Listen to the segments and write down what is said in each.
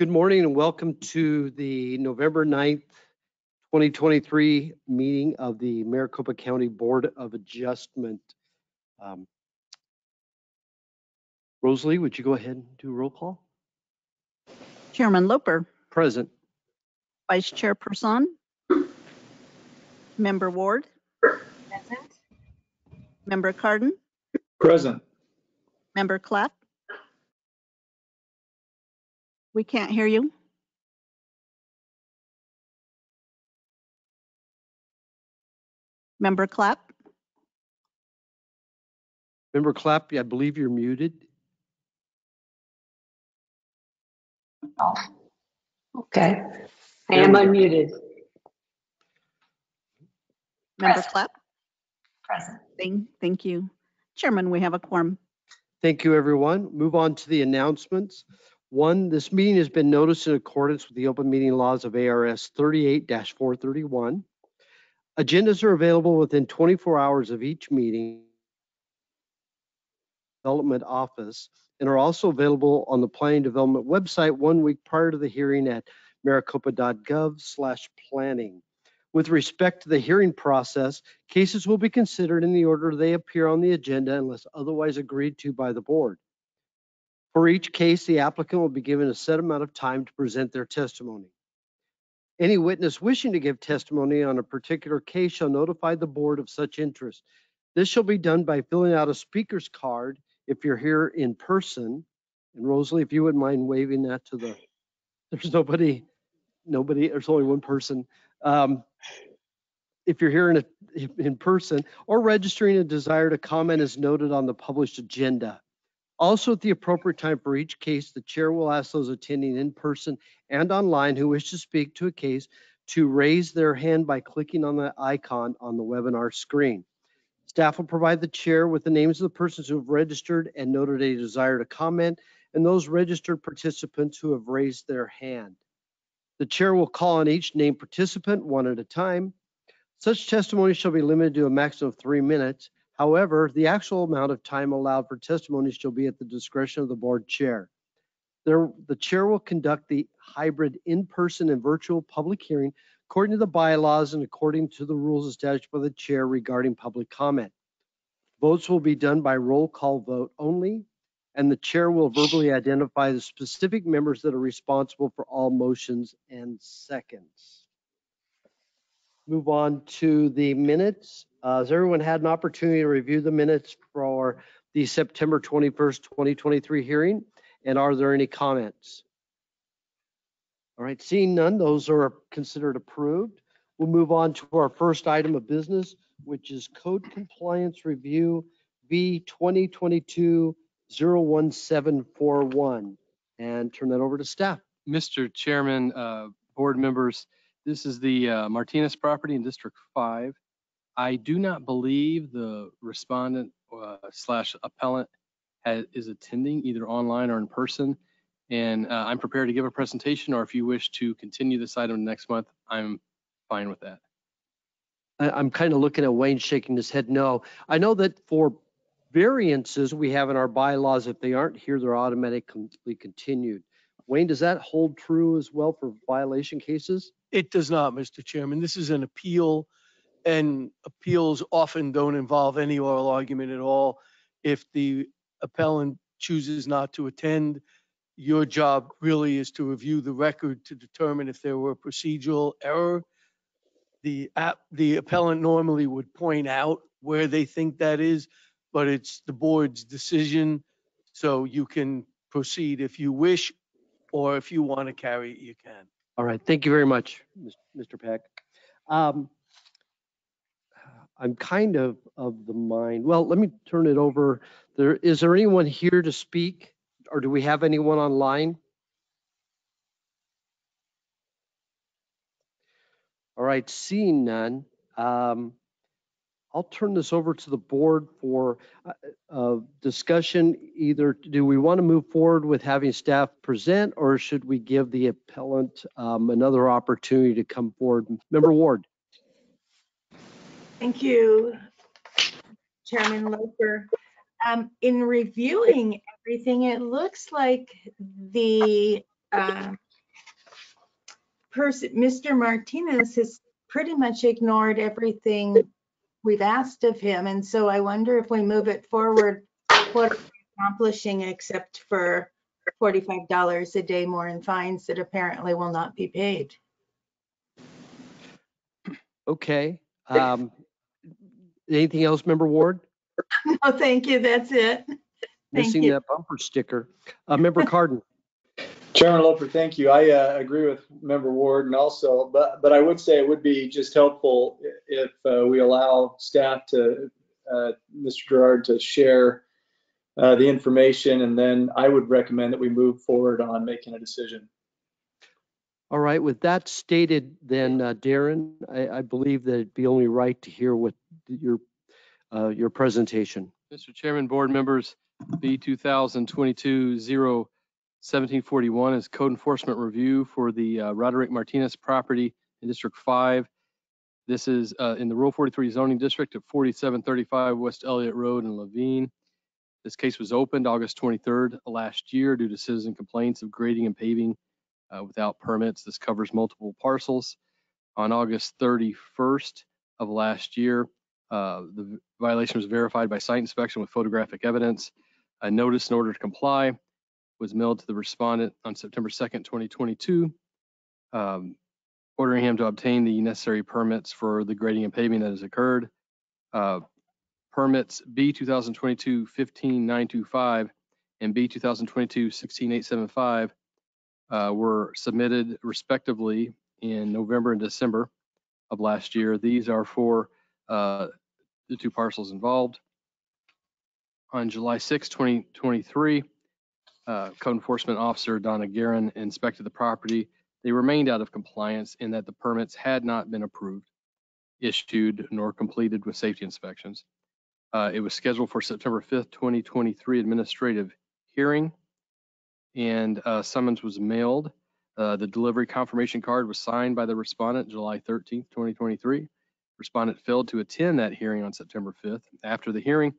Good morning and welcome to the November 9th, 2023 meeting of the Maricopa County Board of Adjustment. Rosalie, would you go ahead and do a roll call? Chairman Loper. Present. Vice Chairperson. Member Ward. Present. Member Cardin. Present. Member Clapp. We can't hear you. Member Clapp. Member Clapp, I believe you're muted. Oh, okay. I am unmuted. Member Present. Clapp. Present. Thank you. Chairman, we have a quorum. Thank you, everyone. Move on to the announcements. One, this meeting has been noticed in accordance with the open meeting laws of ARS 38-431. Agendas are available within 24 hours of each meeting. Development Office and are also available on the Planning Development website 1 week prior to the hearing at maricopa.gov/planning. With respect to the hearing process, cases will be considered in the order they appear on the agenda unless otherwise agreed to by the board. For each case, the applicant will be given a set amount of time to present their testimony. Any witness wishing to give testimony on a particular case shall notify the board of such interest. This shall be done by filling out a speaker's card if you're here in person. And Rosalie, if you wouldn't mind waving that to the, there's nobody, there's only one person. If you're here in person, or registering a desire to comment as noted on the published agenda. Also, at the appropriate time for each case, the chair will ask those attending in person and online who wish to speak to a case to raise their hand by clicking on the icon on the webinar screen. Staff will provide the chair with the names of the persons who have registered and noted a desire to comment, and those registered participants who have raised their hand. The chair will call on each named participant one at a time. Such testimony shall be limited to a maximum of 3 minutes. However, the actual amount of time allowed for testimony shall be at the discretion of the board chair. The chair will conduct the hybrid in-person and virtual public hearing according to the bylaws and according to the rules established by the chair regarding public comment. Votes will be done by roll call vote only, and the chair will verbally identify the specific members that are responsible for all motions and seconds. Move on to the minutes. Has everyone had an opportunity to review the minutes for the September 21st, 2023 hearing? And are there any comments? All right, seeing none, those are considered approved. We'll move on to our first item of business, which is Code Compliance Review V 2022-01741, and turn that over to staff. Mr. Chairman, board members, this is the Martinez property in District 5. I do not believe the respondent slash appellant is attending either online or in person. And I'm prepared to give a presentation, or if you wish to continue this item next month, I'm fine with that. I'm kind of looking at Wayne shaking his head no. I know that for variances we have in our bylaws, if they aren't here, they're automatically continued. Wayne, does that hold true as well for violation cases? It does not, Mr. Chairman. This is an appeal, and appeals often don't involve any oral argument at all. If the appellant chooses not to attend, your job really is to review the record to determine if there were procedural error. The appellant normally would point out where they think that is, but it's the board's decision. So you can proceed if you wish, or if you want to carry it, you can. All right, thank you very much, Mr. Peck. I'm kind of the mind, well, let me turn it over. Is there anyone here to speak, or do we have anyone online? All right, seeing none, I'll turn this over to the board for discussion. Either do we want to move forward with having staff present, or should we give the appellant another opportunity to come forward? Member Ward. Thank you, Chairman Loper. In reviewing everything, it looks like the Mr. Martinez has pretty much ignored everything we've asked of him. And so I wonder if we move it forward, what are we accomplishing except for $45 a day more in fines that apparently will not be paid? Okay. Anything else, Member Ward? No, thank you. That's it. Thank Missing you. that bumper sticker. Member Cardin. Chairman Loper, thank you. I agree with Member Ward, and also, but I would say it would be just helpful if we allow staff to, Mr. Gerard, to share the information, and then I would recommend that we move forward on making a decision. All right, with that stated, then, Darren, I believe that it'd be only right to hear what your presentation. Mr. Chairman, board members, B 2022-01741 is code enforcement review for the Roderick Martinez property in District 5. This is in the Rural 43 zoning district at 4735 West Elliott Road in Levine. This case was opened August 23rd last year due to citizen complaints of grading and paving without permits. This covers multiple parcels. On August 31st of last year, the violation was verified by site inspection with photographic evidence. A notice in order to comply was mailed to the respondent on September 2nd, 2022, ordering him to obtain the necessary permits for the grading and paving that has occurred. Permits B 2022-15925 and B 2022-16875 were submitted respectively in November and December of last year. These are for the two parcels involved. On July 6, 2023, Code Enforcement Officer Donna Guerin inspected the property. They remained out of compliance in that the permits had not been approved, issued, nor completed with safety inspections. It was scheduled for September 5th, 2023 administrative hearing, and summons was mailed. The delivery confirmation card was signed by the respondent July 13th, 2023. Respondent failed to attend that hearing on September 5th. After the hearing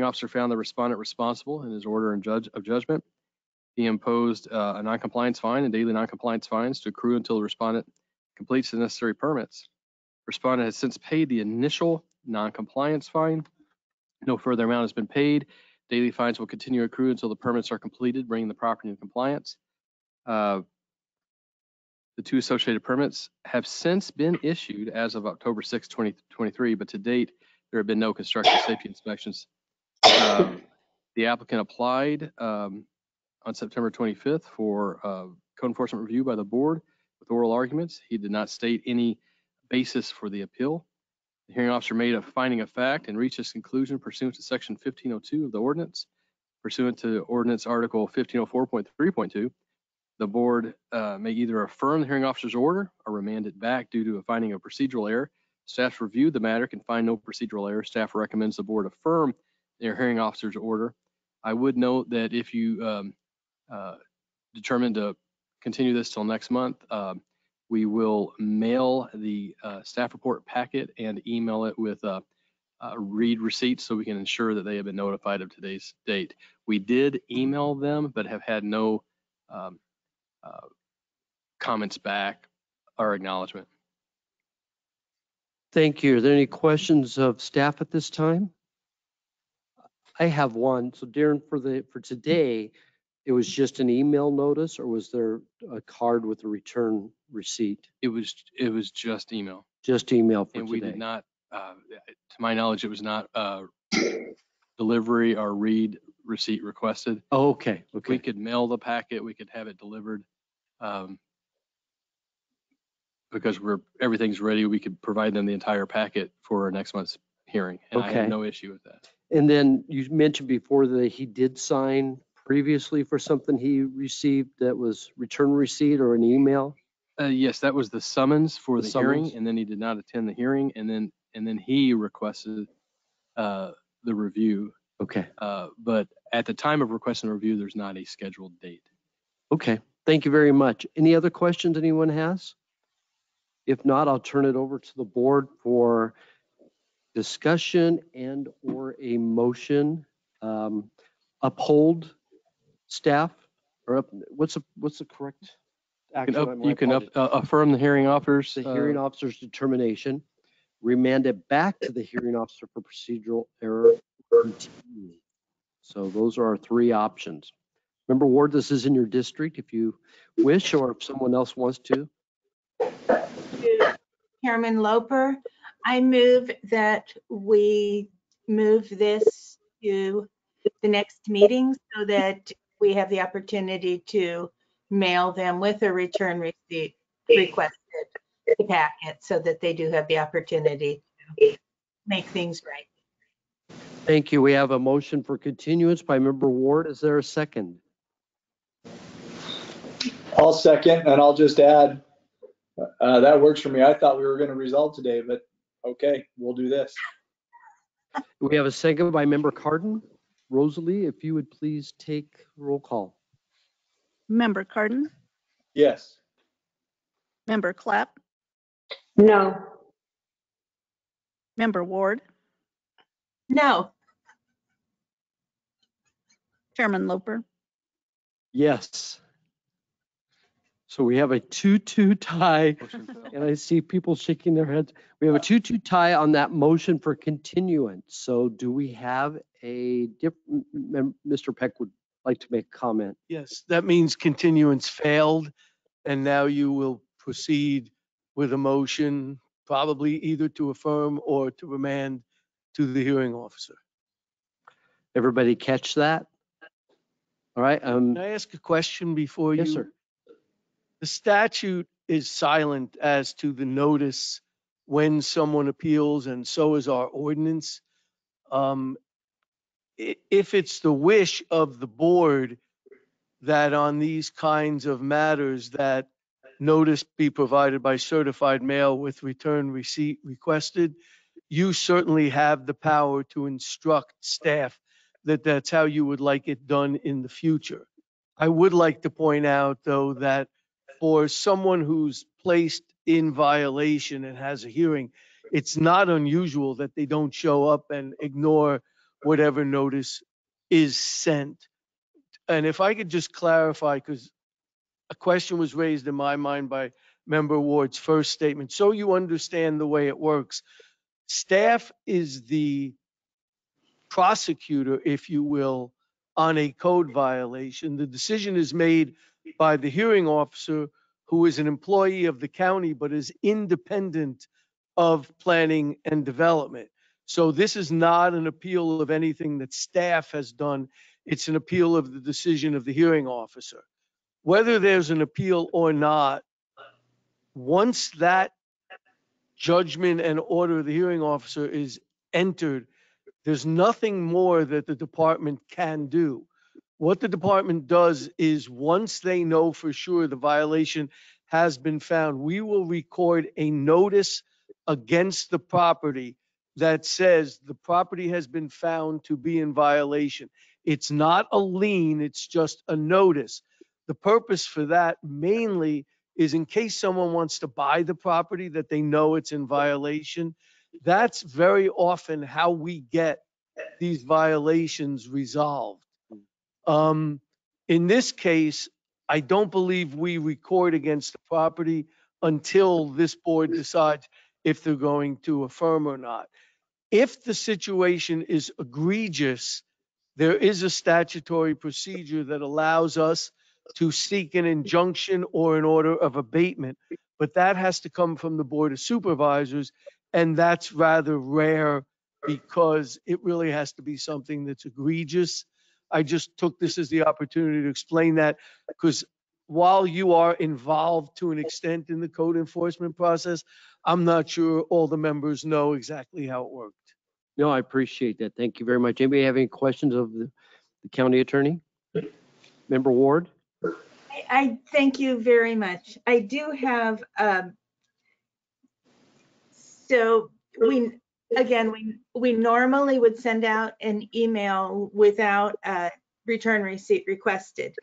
officer found the respondent responsible in his order of judgment. He imposed a noncompliance fine and daily noncompliance fines to accrue until the respondent completes the necessary permits. Respondent has since paid the initial noncompliance fine. No further amount has been paid. Daily fines will continue to accrue until the permits are completed, bringing the property into compliance. The two associated permits have since been issued as of October 6, 2023, but to date, there have been no construction safety inspections. The applicant applied on September 25th for code enforcement review by the board with oral arguments. He did not state any basis for the appeal. The hearing officer made a finding of fact and reached his conclusion pursuant to section 1502 of the ordinance. Pursuant to ordinance article 1504.3.2, the board may either affirm the hearing officer's order or remand it back due to a finding of procedural error. Staff reviewed the matter, can find no procedural error. Staff recommends the board affirm their hearing officer's order. I would note that if you determine to continue this till next month, we will mail the staff report packet and email it with read receipts so we can ensure that they have been notified of today's date. We did email them, but have had no comments back or acknowledgement. Thank you. Are there any questions of staff at this time? I have one. So Darren, for today, it was just an email notice, or was there a card with a return receipt? It was just email. Just email for And today. we did not, to my knowledge, it was not delivery or read receipt requested. Oh, okay. We could mail the packet, we could have it delivered. Because everything's ready, we could provide them the entire packet for our next month's hearing. And I have no issue with that. And then you mentioned before that he did sign previously for something he received that was return receipt or an email? Yes, that was the summons for The the hearing, summons? and then he did not attend the hearing, and then he requested the review. Okay. But at the time of requesting the review, there's not a scheduled date. Okay. Thank you very much. Any other questions anyone has? If not, I'll turn it over to the board for discussion and or a motion. Uphold staff, or what's the correct action on my You can apologies. affirm the hearing officer's. The hearing officer's determination, remand it back to the hearing officer for procedural error. Continue. So those are our three options. Member Ward, this is in your district if you wish, or if someone else wants to. Chairman Loper, I move that we move this to the next meeting so that we have the opportunity to mail them with a return receipt requested the packet so that they do have the opportunity to make things right. Thank you. We have a motion for continuance by Member Ward. Is there a second? I'll second, and I'll just add, that works for me. I thought we were going to resolve today, but okay, we'll do this. We have a second by Member Cardin. Rosalie, if you would please take roll call. Member Cardin, Yes. Member Clapp, No. Member Ward, No, Chairman Loper. Yes. So we have a 2-2 tie, Motion failed. and I see people shaking their heads. We have a 2-2 tie on that motion for continuance. So do we have a different, Mr. Peck would like to make a comment. Yes, that means continuance failed, and now you will proceed with a motion, probably either to affirm or to remand to the hearing officer. Everybody catch that? All right. Can I ask a question before you? Yes, sir. The statute is silent as to the notice when someone appeals, and so is our ordinance. If it's the wish of the board that on these kinds of matters that notice be provided by certified mail with return receipt requested, you certainly have the power to instruct staff that that's how you would like it done in the future. I would like to point out, though, that for someone who's placed in violation and has a hearing, it's not unusual that they don't show up and ignore whatever notice is sent. And if I could just clarify, because a question was raised in my mind by Member Ward's first statement, so you understand the way it works. Staff is the prosecutor, if you will, on a code violation. The decision is made by the hearing officer, who is an employee of the county but is independent of planning and development. So this is not an appeal of anything that staff has done. It's an appeal of the decision of the hearing officer. Whether there's an appeal or not, once that judgment and order of the hearing officer is entered, there's nothing more that the department can do. What the department does is, once they know for sure the violation has been found, we will record a notice against the property that says the property has been found to be in violation. It's not a lien, it's just a notice. The purpose for that mainly is in case someone wants to buy the property that they know it's in violation. That's very often how we get these violations resolved. In this case, I don't believe we record against the property until this board decides if they're going to affirm or not. If the situation is egregious, there is a statutory procedure that allows us to seek an injunction or an order of abatement, but that has to come from the Board of Supervisors, and that's rather rare because it really has to be something that's egregious. I just took this as the opportunity to explain that, because while you are involved to an extent in the code enforcement process, I'm not sure all the members know exactly how it worked. No, I appreciate that. Thank you very much. Anybody have any questions of the county attorney? Member Ward? I thank you very much. I do have, so we normally would send out an email without a return receipt requested,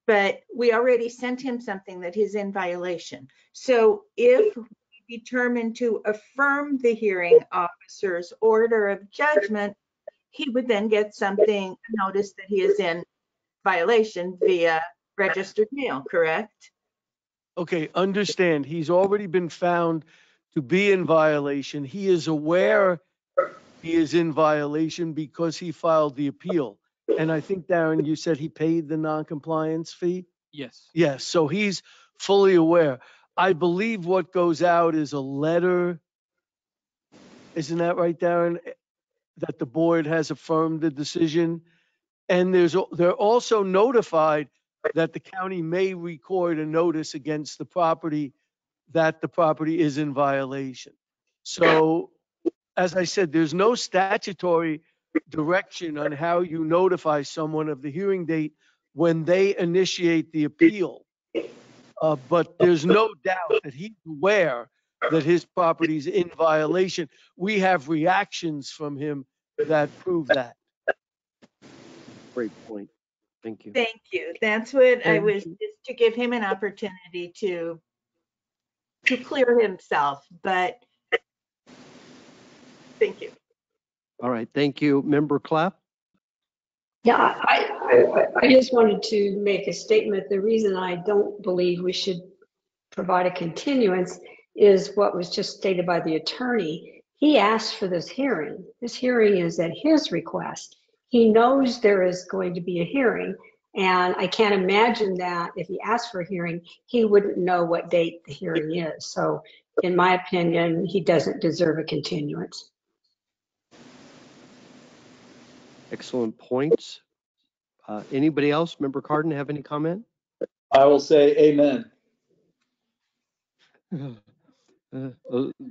but we already sent him something that he's in violation. So if we determine to affirm the hearing officer's order of judgment, he would then get something, notice that he is in violation via registered mail, correct? Okay, understand, he's already been found to be in violation. He is aware he is in violation because he filed the appeal. And I think, Darren, you said he paid the noncompliance fee? Yes. Yes, so he's fully aware. I believe what goes out is a letter. Isn't that right, Darren? That the board has affirmed the decision. And they're also notified that the county may record a notice against the property that the property is in violation. So, as I said, there's no statutory direction on how you notify someone of the hearing date when they initiate the appeal. But there's no doubt that he's aware that his property is in violation. We have reactions from him that prove that. Great point. Thank you. Thank you. That's what I Thank was, just to give him an opportunity to clear himself, but thank you. All right, thank you. Member Clapp? Yeah, I just wanted to make a statement. The reason I don't believe we should provide a continuance is what was just stated by the attorney. He asked for this hearing. This hearing is at his request. He knows there is going to be a hearing, and I can't imagine that if he asked for a hearing, he wouldn't know what date the hearing is. So in my opinion, he doesn't deserve a continuance. Excellent points. Anybody else? Member Cardin, have any comment? I will say amen.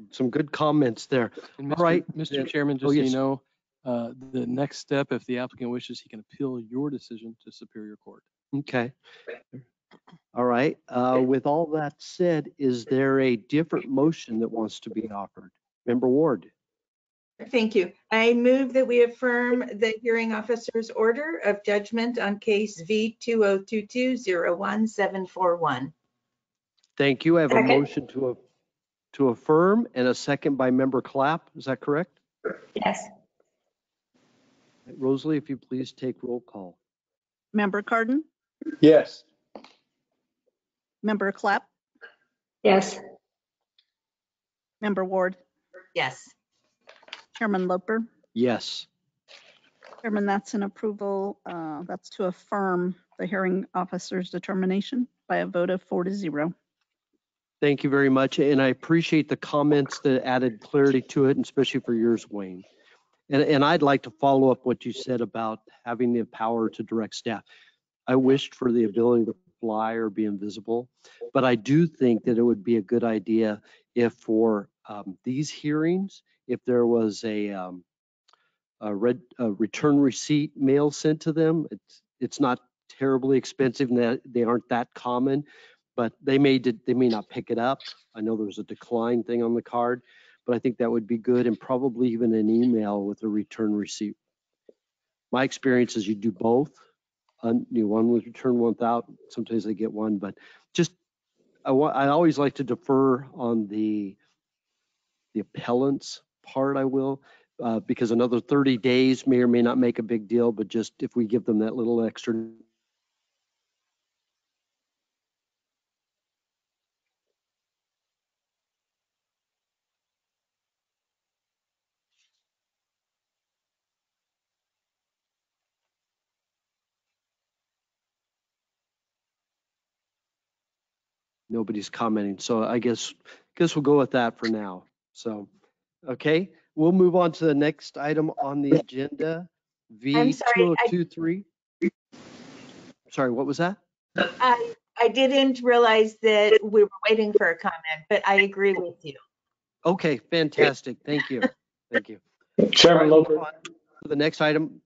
Some good comments there. And All right. Mr. Chairman, Oh, just so you yes. know, the next step, if the applicant wishes, he can appeal your decision to Superior Court. Okay. All right. With all that said, is there a different motion that wants to be offered? Member Ward? Thank you. I move that we affirm the hearing officer's order of judgment on case V 2022-01741. Thank you. I have a Second. motion to affirm and a second by Member Clapp. Is that correct? Yes. Rosalie, if you please take roll call. Member Cardin, Yes. Member Clapp, Yes. Member Ward, Yes. Chairman Loper. Yes. Chairman, that's an approval. That's to affirm the hearing officer's determination by a vote of 4-0. Thank you very much. And I appreciate the comments that added clarity to it, and especially for yours, Wayne. And I'd like to follow up what you said about having the power to direct staff. I wished for the ability to fly or be invisible, but I do think that it would be a good idea if for these hearings, if there was a return receipt mail sent to them. It's not terribly expensive, and that they aren't that common, but they may not pick it up. I know there's a decline thing on the card, but I think that would be good, and probably even an email with a return receipt. My experience is you do both. One with return, one without. Sometimes they get one, but just I always like to defer on the appellant's part. I will. Because another 30 days may or may not make a big deal, but just if we give them that little extra. Nobody's commenting, so I guess we'll go with that for now. So, okay, we'll move on to the next item on the agenda. I'm sorry, V2023. Sorry, what was that? I didn't realize that we were waiting for a comment, but I agree with you. Okay, fantastic. Thank you. Thank you. Chairman All right, we'll Loper, move on to the next item.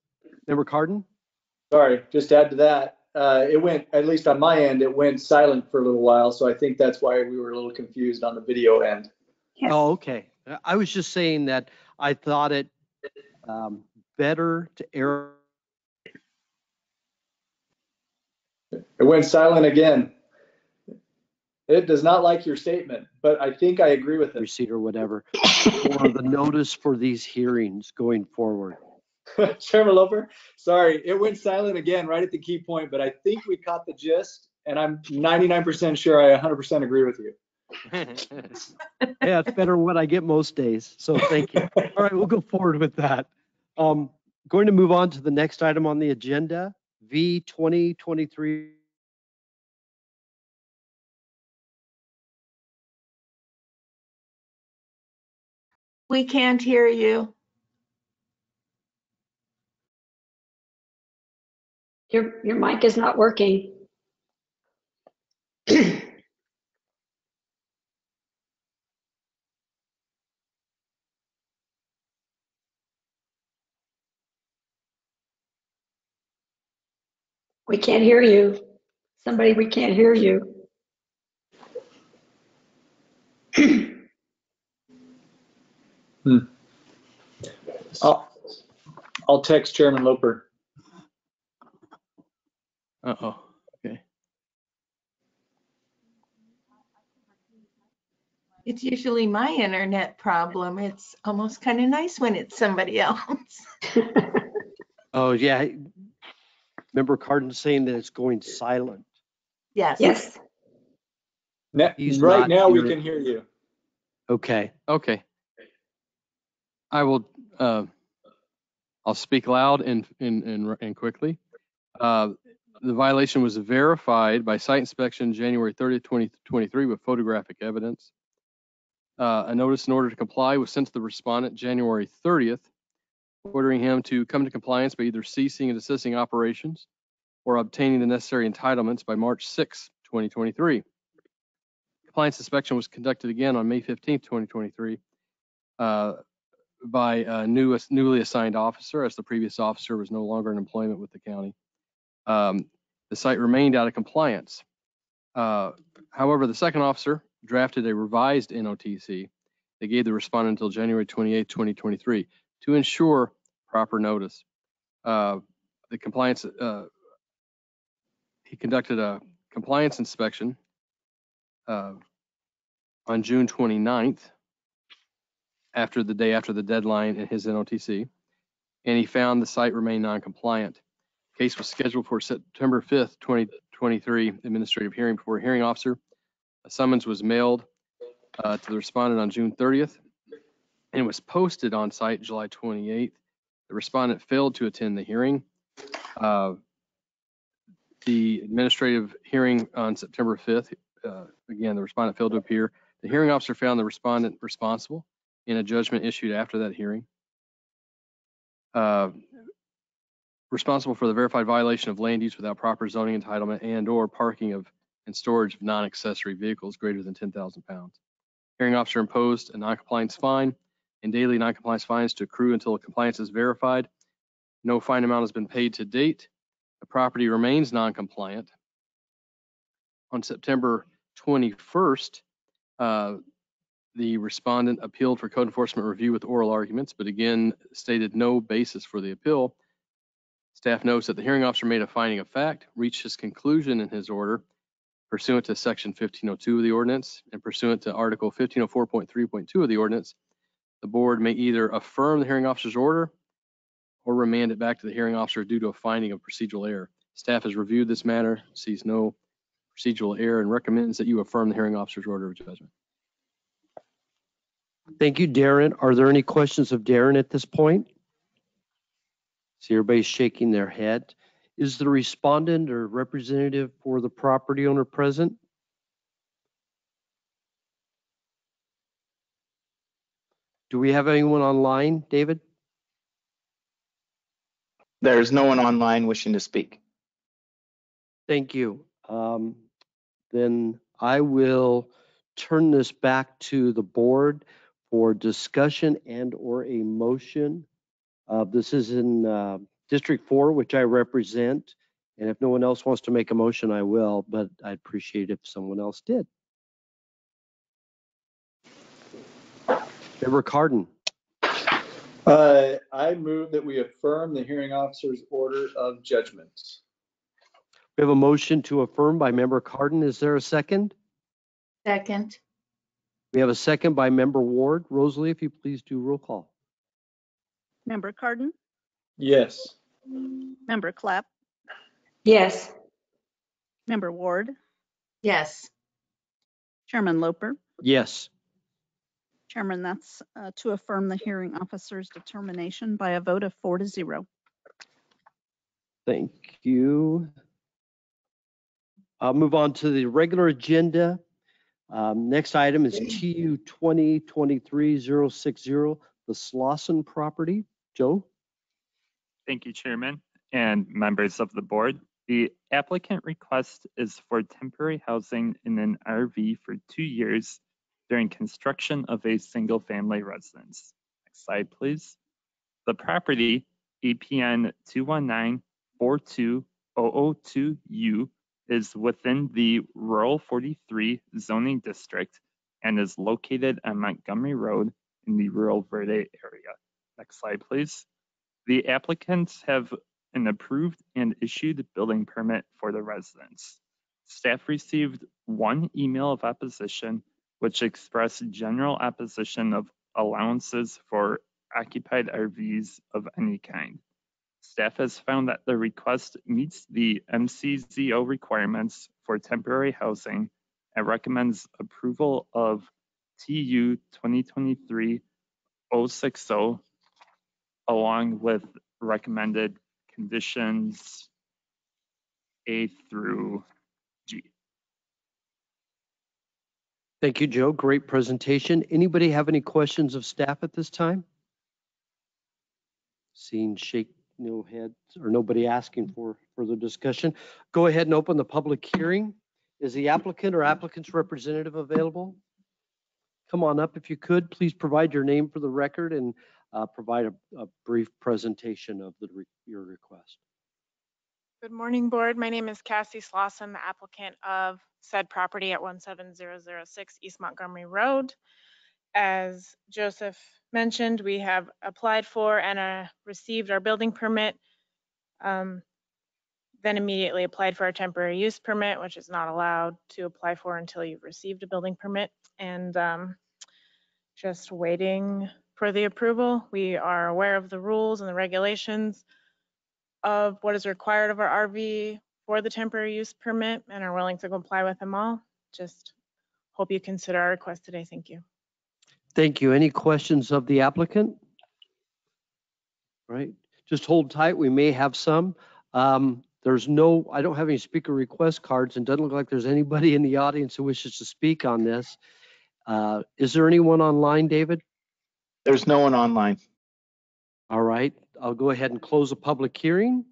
Member Cardin? sorry, just to add to that, it went, at least on my end, it went silent for a little while. So I think that's why we were a little confused on the video end. Yes. Oh, okay. I was just saying that I thought it better to err. It went silent again. It does not like your statement, but I think I agree with it. Receipt or whatever, or the notice for these hearings going forward. Chairman Loper, sorry, it went silent again right at the key point, but I think we caught the gist. and I'm 99% sure I 100% agree with you. Yeah, it's better than what I get most days. So thank you. All right, we'll go forward with that. Going to move on to the next item on the agenda, V 2023. We can't hear you. Your mic is not working. We can't hear you. Somebody, we can't hear you. I'll text Chairman Loper. Uh-oh, okay. It's usually my internet problem. It's almost kind of nice when it's somebody else. Oh, yeah. Member Cardin saying that it's going silent. Yes. Yes. He's Right not now we hearing- can hear you. Okay. Okay. I will, I'll speak loud and quickly. The violation was verified by site inspection January 30th, 2023 with photographic evidence. A notice in order to comply was sent to the respondent January 30th, ordering him to come to compliance by either ceasing and desisting operations or obtaining the necessary entitlements by March 6th, 2023. Compliance inspection was conducted again on May 15th, 2023 by a newly assigned officer, as the previous officer was no longer in employment with the county. The site remained out of compliance. However, the second officer drafted a revised NOTC that gave the respondent until January 28, 2023 to ensure proper notice. The compliance, he conducted a compliance inspection on June 29th, after the day after the deadline in his NOTC, and he found the site remained non-compliant. Case was scheduled for September 5th, 2023 administrative hearing before a hearing officer. A summons was mailed to the respondent on June 30th and was posted on site July 28th. The respondent failed to attend the hearing. The administrative hearing on September 5th, again, the respondent failed to appear. The hearing officer found the respondent responsible in a judgment issued after that hearing. Responsible for the verified violation of land use without proper zoning entitlement and or parking of and storage of non-accessory vehicles greater than 10,000 pounds. Hearing officer imposed a non-compliance fine and daily non-compliance fines to accrue until compliance is verified. No fine amount has been paid to date. The property remains non-compliant. On September 21st, the respondent appealed for code enforcement review with oral arguments, but again stated no basis for the appeal. Staff notes that the hearing officer made a finding of fact, reached his conclusion in his order pursuant to section 1502 of the ordinance and pursuant to article 1504.3.2 of the ordinance. The board may either affirm the hearing officer's order or remand it back to the hearing officer due to a finding of procedural error. Staff has reviewed this matter, sees no procedural error, and recommends that you affirm the hearing officer's order of judgment. Thank you, Darren. Are there any questions of Darren at this point? See, everybody's shaking their head. Is the respondent or representative for the property owner present? Do we have anyone online, David? There's no one online wishing to speak. Thank you. Then I will turn this back to the board for discussion and or a motion. This is in District 4, which I represent. And if no one else wants to make a motion, I will, but I'd appreciate if someone else did. Member Cardin. I move that we affirm the hearing officer's order of judgment. We have a motion to affirm by Member Cardin. Is there a second? Second. We have a second by Member Ward. Rosalie, if you please do roll call. Member Cardin, Yes. Member Clapp, Yes. Member Ward, Yes. Chairman Loper. Yes. Chairman, that's to affirm the hearing officer's determination by a vote of 4-0. Thank you. I'll move on to the regular agenda. Next item is TU 2023-060, the Slauson property. Joe? Thank you, Chairman and members of the board. The applicant request is for temporary housing in an RV for 2 years during construction of a single-family residence. Next slide, please. The property, APN 219-42002U, is within the Rural 43 zoning district and is located on Montgomery Road in the Rural Verde area. Next slide, please. The applicants have an approved and issued building permit for the residence. Staff received one email of opposition, which expressed general opposition of allowances for occupied RVs of any kind. Staff has found that the request meets the MCZO requirements for temporary housing and recommends approval of TU 2023-060 along with recommended conditions A through G. Thank you, Joe. Great presentation. Anybody have any questions of staff at this time? Seeing shake no heads or nobody asking for further discussion. Go ahead and open the public hearing. Is the applicant or applicant's representative available? Come on up if you could. Please provide your name for the record and provide a brief presentation of your request. Good morning, board. My name is Cassie Slauson, the applicant of said property at 17006 East Montgomery Road. As Joseph mentioned, we have applied for and received our building permit, then immediately applied for our temporary use permit, which is not allowed to apply for until you've received a building permit, and just waiting for the approval. We are aware of the rules and the regulations of what is required of our RV for the temporary use permit and are willing to comply with them all. Just hope you consider our request today. Thank you. Thank you. Any questions of the applicant? All right, just hold tight. We may have some. I don't have any speaker request cards and doesn't look like there's anybody in the audience who wishes to speak on this. Is there anyone online, David? There's no one online. All right, I'll go ahead and close the public hearing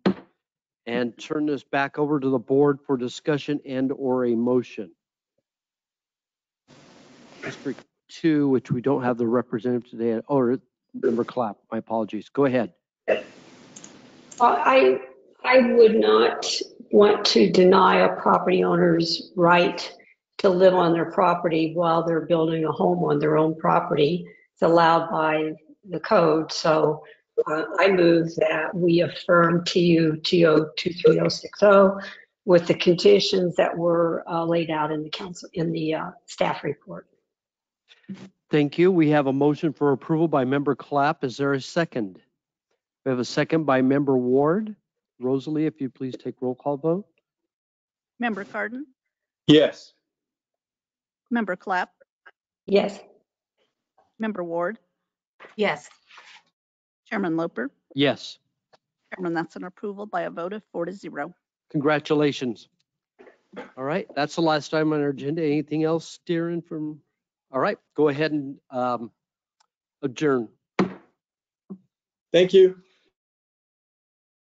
and turn this back over to the board for discussion and or a motion. District 2, which we don't have the representative today, or member Clapp, my apologies. Go ahead. I would not want to deny a property owner's right to live on their property while they're building a home on their own property. It's allowed by the code. So I move that we affirm TU 23060 with the conditions that were laid out in the staff report. Thank you. We have a motion for approval by member Clapp. Is there a second? We have a second by member Ward. Rosalie, if you please take roll call vote. Member Cardin, Yes. Member Clapp, Yes. Member Ward, Yes. Chairman Loper. Yes. Chairman, that's an approval by a vote of 4-0. Congratulations. All right, that's the last item on our agenda. Anything else, Darren, from? All right, go ahead and adjourn. Thank you.